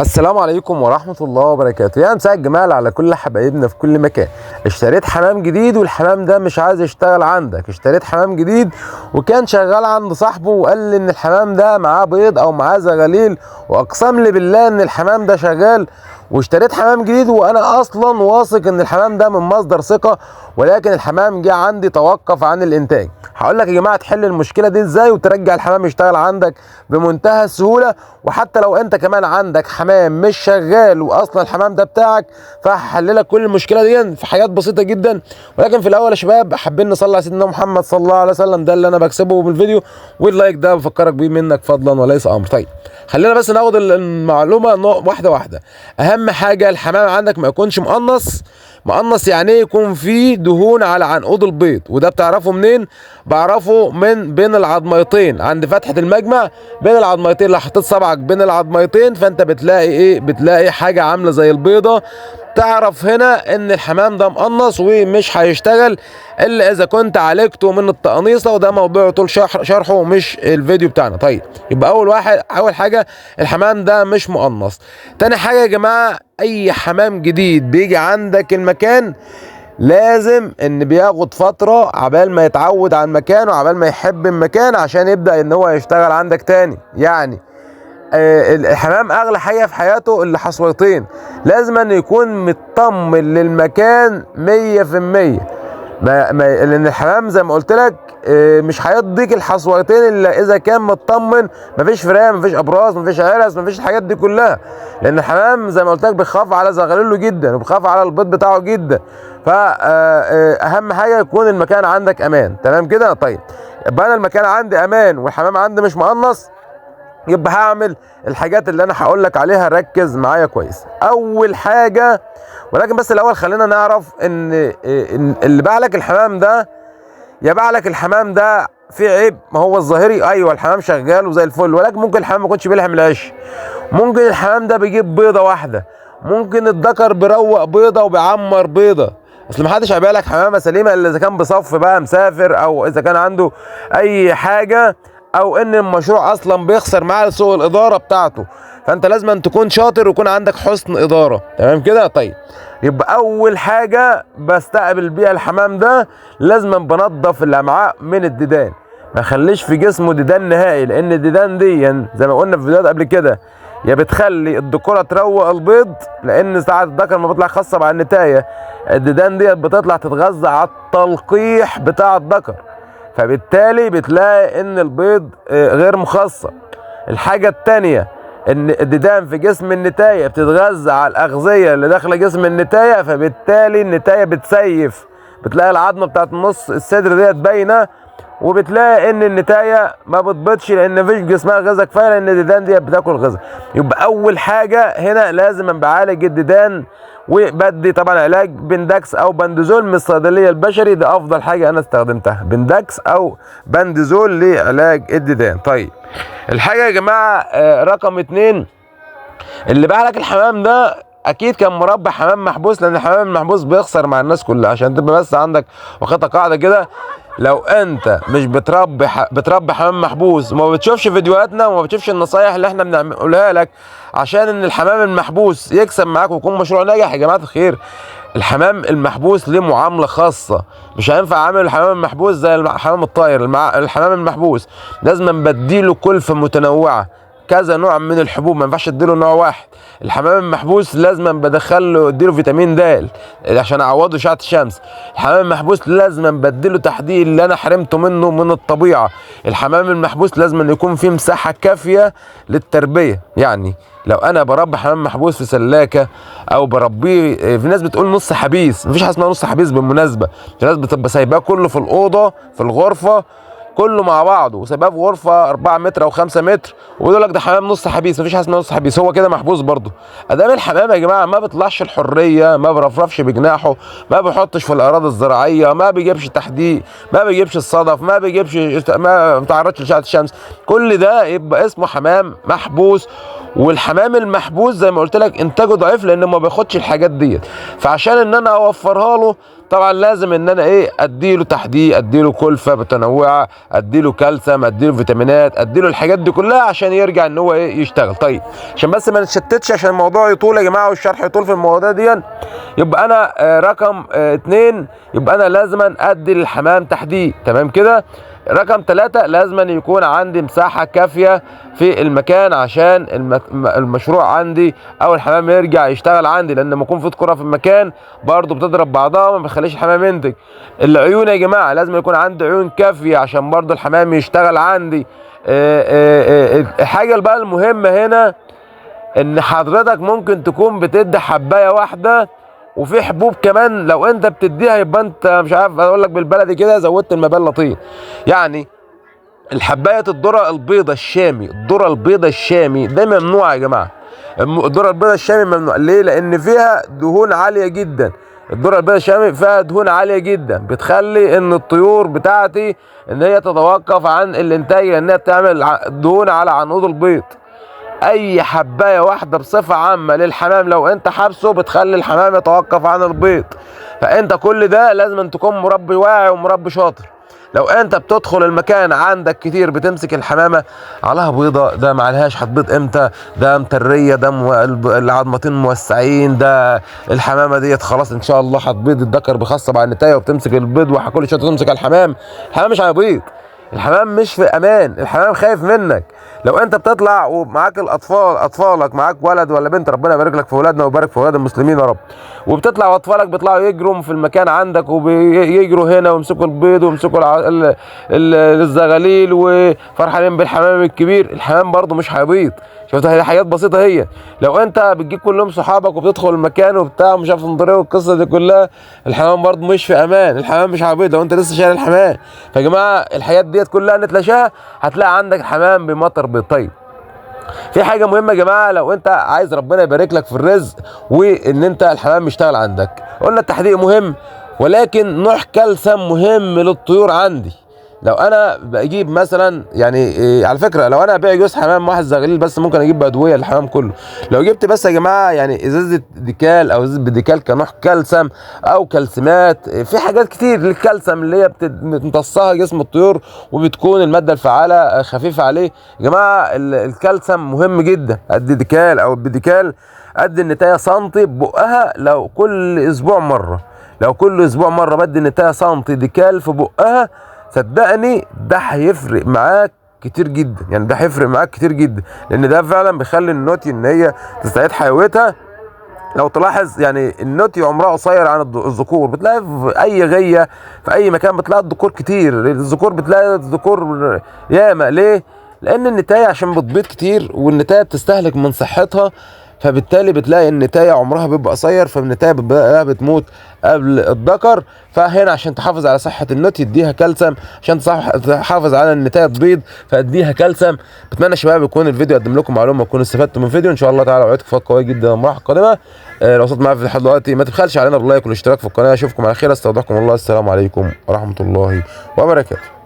السلام عليكم ورحمة الله وبركاته. يا مساء الجمال على كل حبايبنا في كل مكان. اشتريت حمام جديد والحمام ده مش عايز يشتغل عندك. اشتريت حمام جديد وكان شغال عند صاحبه وقال لي ان الحمام ده معاه بيض او معاه زغاليل، واقسم لي بالله ان الحمام ده شغال. واشتريت حمام جديد وانا اصلا واثق ان الحمام ده من مصدر ثقة، ولكن الحمام جه عندي توقف عن الانتاج. هقول لك يا جماعه تحل المشكله دي ازاي وترجع الحمام يشتغل عندك بمنتهى السهوله. وحتى لو انت كمان عندك حمام مش شغال واصلا الحمام ده بتاعك، فهحل لك كل المشكله دي في حاجات بسيطه جدا. ولكن في الاول يا شباب حابين نصلي على سيدنا محمد صلى الله عليه وسلم، ده اللي انا بكسبه بالفيديو، واللايك ده بفكرك بيه منك فضلا وليس امر. طيب خلينا بس ناخد المعلومه واحده واحده. اهم حاجه الحمام عندك ما يكونش مقنص. مقنص يعني ايه؟ يكون فيه دهون على عنقود البيض، وده بتعرفه منين؟ بعرفه من بين العظميتين عند فتحة المجمع. بين العظميتين لو حطيت صبعك بين العظميتين فانت بتلاقي ايه؟ بتلاقي حاجة عاملة زي البيضة. تعرف هنا ان الحمام ده مقنص ومش هيشتغل الا اذا كنت عالجته من التقنيصه، وده موضوع طول شرحه ومش الفيديو بتاعنا. طيب يبقى اول حاجه الحمام ده مش مقنص. تاني حاجه يا جماعه، اي حمام جديد بيجي عندك المكان لازم ان بياخد فتره عبال ما يتعود على المكان وعبال ما يحب المكان عشان يبدا ان هو يشتغل عندك تاني. يعني الحمام اغلى حاجه في حياته اللي حصوتين، لازم أن يكون مطمن للمكان 100%. لان الحمام زي ما قلت لك مش هيديك الحصوتين الا اذا كان مطمن، مفيش فئران، مفيش ابراز، مفيش عرس، مفيش الحاجات دي كلها. لان الحمام زي ما قلت لك بيخاف على زغلوله جدا وبيخاف على البيض بتاعه جدا. فاهم حاجه يكون المكان عندك امان. تمام كده؟ طيب يبقى انا المكان عندي امان والحمام عندي مش مقنص، يبقى هعمل الحاجات اللي انا هقول لك عليها. ركز معايا كويس. اول حاجه، ولكن بس الاول خلينا نعرف ان اللي باع لك الحمام ده، يا باع لك الحمام ده في عيب. ما هو الظاهري ايوه الحمام شغال وزي الفل، ولكن ممكن الحمام ما يكونش بيلحم العش. ممكن الحمام ده بيجيب بيضه واحده، ممكن الذكر بيروق بيضه وبيعمر بيضه. اصل محدش هيبيع لك حمامه سليمه الا اذا كان بصف بقى مسافر، او اذا كان عنده اي حاجه، او ان المشروع اصلا بيخسر معاه سوء الاداره بتاعته. فانت لازم أن تكون شاطر ويكون عندك حسن اداره. تمام كده؟ طيب يبقى اول حاجه بستقبل بيها الحمام ده لازم بنضف الامعاء من الديدان. ما اخليش في جسمه ديدان نهائي، لان الديدان دي زي ما قلنا في فيديوهات قبل كده يا بتخلي الذكوره تروق البيض، لان ساعه الذكر ما بيطلع خاصه على النتايه الديدان ديت بتطلع تتغذى على التلقيح بتاع الذكر، فبالتالي بتلاقي ان البيض غير مخصب. الحاجة التانية ان الديدان في جسم النتاية بتتغذى على الاغذية اللي داخلة جسم النتاية، فبالتالي النتاية بتسيف، بتلاقي العظمة بتاعت نص الصدر ديت باينة، وبتلاقي ان النتاية ما بتبيضش لان مفيش جسمها غذاء كفايه، لان الديدان ديت بتاكل غذاء. يبقى اول حاجة هنا لازم بعالج الديدان، وبدي طبعا علاج بندكس او بندزول من الصيدليه البشري. ده افضل حاجه انا استخدمتها، بندكس او بندزول لعلاج الديدان. طيب الحاجه يا جماعه رقم 2، اللي باع لك الحمام ده اكيد كان مربي حمام محبوس، لان الحمام المحبوس بيخسر مع الناس كلها. عشان تبقى بس عندك واخدها قاعده كده، لو انت مش بتربي حمام محبوس وما بتشوفش فيديوهاتنا وما بتشوفش النصايح اللي احنا بنقولها لك عشان ان الحمام المحبوس يكسب معاك ويكون مشروع ناجح، يا جماعه الخير الحمام المحبوس ليه معامله خاصه. مش هينفع اعمل الحمام المحبوس زي الحمام الطاير. الحمام المحبوس لازم بديله كلفه متنوعه، كذا نوع من الحبوب، ما ينفعش اديله نوع واحد. الحمام المحبوس لازم بدخله اديله فيتامين د عشان اعوضه اشعه الشمس. الحمام المحبوس لازم بديله تحديد اللي انا حرمته منه من الطبيعه. الحمام المحبوس لازم يكون فيه مساحه كافيه للتربيه. يعني لو انا بربي حمام محبوس في سلاكه او بربيه، في ناس بتقول نص حبيس، مفيش حاجه اسمها نص حبيس بالمناسبه. في ناس بتبقى سايباه كله في الاوضه في الغرفه كله مع بعضه، وسايباه في غرفه 4 متر او 5 متر، ويقول لك ده حمام نص حبيس. مفيش حاجه اسمها نص حبيس، هو كده محبوس برضه. ادام الحمام يا جماعه ما بيطلعش الحريه، ما بيرفرفش بجناحه، ما بيحطش في الاراضي الزراعيه، ما بيجيبش تحديق، ما بيجيبش الصدف، ما بيتعرضش لاشعه الشمس، كل ده يبقى اسمه حمام محبوس. والحمام المحبوس زي ما قلت لك انتاجه ضعيف لانه ما بياخدش الحاجات ديت. فعشان ان انا اوفرها له طبعا لازم ان انا اديله تحديق، اديله كلفه متنوعه، اديله كالسيوم، اديله فيتامينات، اديله الحاجات دي كلها عشان يرجع ان هو يشتغل. طيب عشان بس ما نتشتتش، عشان الموضوع يطول يا جماعه والشرح يطول في المواضيع دي، يبقى انا رقم 2 يبقى انا لازما ادي للحمام تحديق، تمام كده. رقم 3 لازما يكون عندي مساحة كافية في المكان عشان المشروع عندي او الحمام يرجع يشتغل عندي، لان لما يكون في كرة في المكان برضو بتضرب بعضها وما بتخليش الحمام ينتج. العيون يا جماعة لازم يكون عندي عيون كافية عشان برضو الحمام يشتغل عندي. الحاجة بقى المهمة هنا ان حضرتك ممكن تكون بتدي حباية واحدة وفي حبوب كمان، لو انت بتديها يبقى انت مش عارف اقول لك بالبلدي كده زودت المبالغ لطيف. يعني الحبايه الذره البيضاء الشامي، الذره البيضاء الشامي ده ممنوع يا جماعه. الذره البيضاء الشامي ممنوع ليه؟ لان فيها دهون عاليه جدا. الذره البيضاء الشامي فيها دهون عاليه جدا بتخلي ان الطيور بتاعتي ان هي تتوقف عن الانتاج، لانها بتعمل دهون على عنقود البيض. اي حبايه واحده بصفه عامه للحمام لو انت حابسه بتخلي الحمام يتوقف عن البيض. فانت كل ده لازم أن تكون مربي واعي ومربي شاطر. لو انت بتدخل المكان عندك كتير بتمسك الحمامه عليها بيضه، ده ما عليهاش هتبيض امتى، ده متريه، ده العظمتين موسعين، ده الحمامه ديت خلاص ان شاء الله هتبيض، الذكر بيخصب على النتايه وبتمسك البيض وكل شويه تمسك الحمام مش هيبيض. الحمام مش في امان، الحمام خايف منك. لو انت بتطلع ومعاك اطفالك معاك ولد ولا بنت، ربنا يبارك لك في ولادنا ويبارك في ولاد المسلمين يا رب، وبتطلع واطفالك بيطلعوا يجروا في المكان عندك وبيجروا هنا ويمسكوا البيض ويمسكوا الزغاليل وفرحانين بالحمام الكبير، الحمام برضه مش هيبيض. شفت هي حاجات بسيطه هي. لو انت بتجيب كل يوم صحابك وبتدخل المكان وبتاع مش عارف تنطريه والقصه دي كلها، الحمام برضه مش في امان، الحمام مش هيبيض لو انت لسه شايل الحمام. فيا جماعه الحاجات ديت كلها نتلاشاها هتلاقي عندك الحمام بمطر بيض. طيب في حاجه مهمه يا جماعه، لو انت عايز ربنا يبارك لك في الرزق وان انت الحمام يشتغل عندك، قلنا التحديق مهم ولكن نوع كالسيوم مهم للطيور عندي. لو انا بجيب مثلا يعني على فكره لو انا ابيع جوز حمام واحد زغليل بس ممكن اجيب ادويه للحمام كله. لو جبت بس يا جماعه يعني ازازه ديكال او ازازه بديكال كنوع كالسيوم او كالسيمات، في حاجات كتير للكالسيوم اللي هي بتمتصها جسم الطيور وبتكون الماده الفعاله خفيفه عليه. يا جماعه الكالسيوم مهم جدا. قد ديكال او بديكال قد النتايه سنتي ببقها لو كل اسبوع مره، لو كل اسبوع مره بدي النتايه سنتي ديكال في بقها، صدقني ده هيفرق معاك كتير جدا. يعني ده هيفرق معاك كتير جدا لان ده فعلا بيخلي النوتي ان هي تستعيد حيويتها. لو تلاحظ يعني النوتي عمرها قصير عن الذكور، بتلاقي في اي غيه في اي مكان بتلاقي الذكور كتير، الذكور بتلاقي الذكور ياما. ليه؟ لان النتايه عشان بتبيض كتير والنتايه بتستهلك من صحتها، فبالتالي بتلاقي النتايه عمرها بيبقى قصير، فالنتايه بتموت قبل الذكر. فهنا عشان تحافظ على صحه النوتي اديها كالسيوم، عشان تحافظ على النتايه تبيض فاديها كالسيوم. بتمنى شباب يكون الفيديو قدم لكم معلومه تكونوا استفدتوا من الفيديو ان شاء الله تعالى، وعدتكم فوائد قويه جدا المره القادمه. لو وصلت معايا في لحد دلوقتي ما تبخلش علينا باللايك والاشتراك في القناه. اشوفكم على خير، استودعكم الله، السلام عليكم ورحمه الله وبركاته.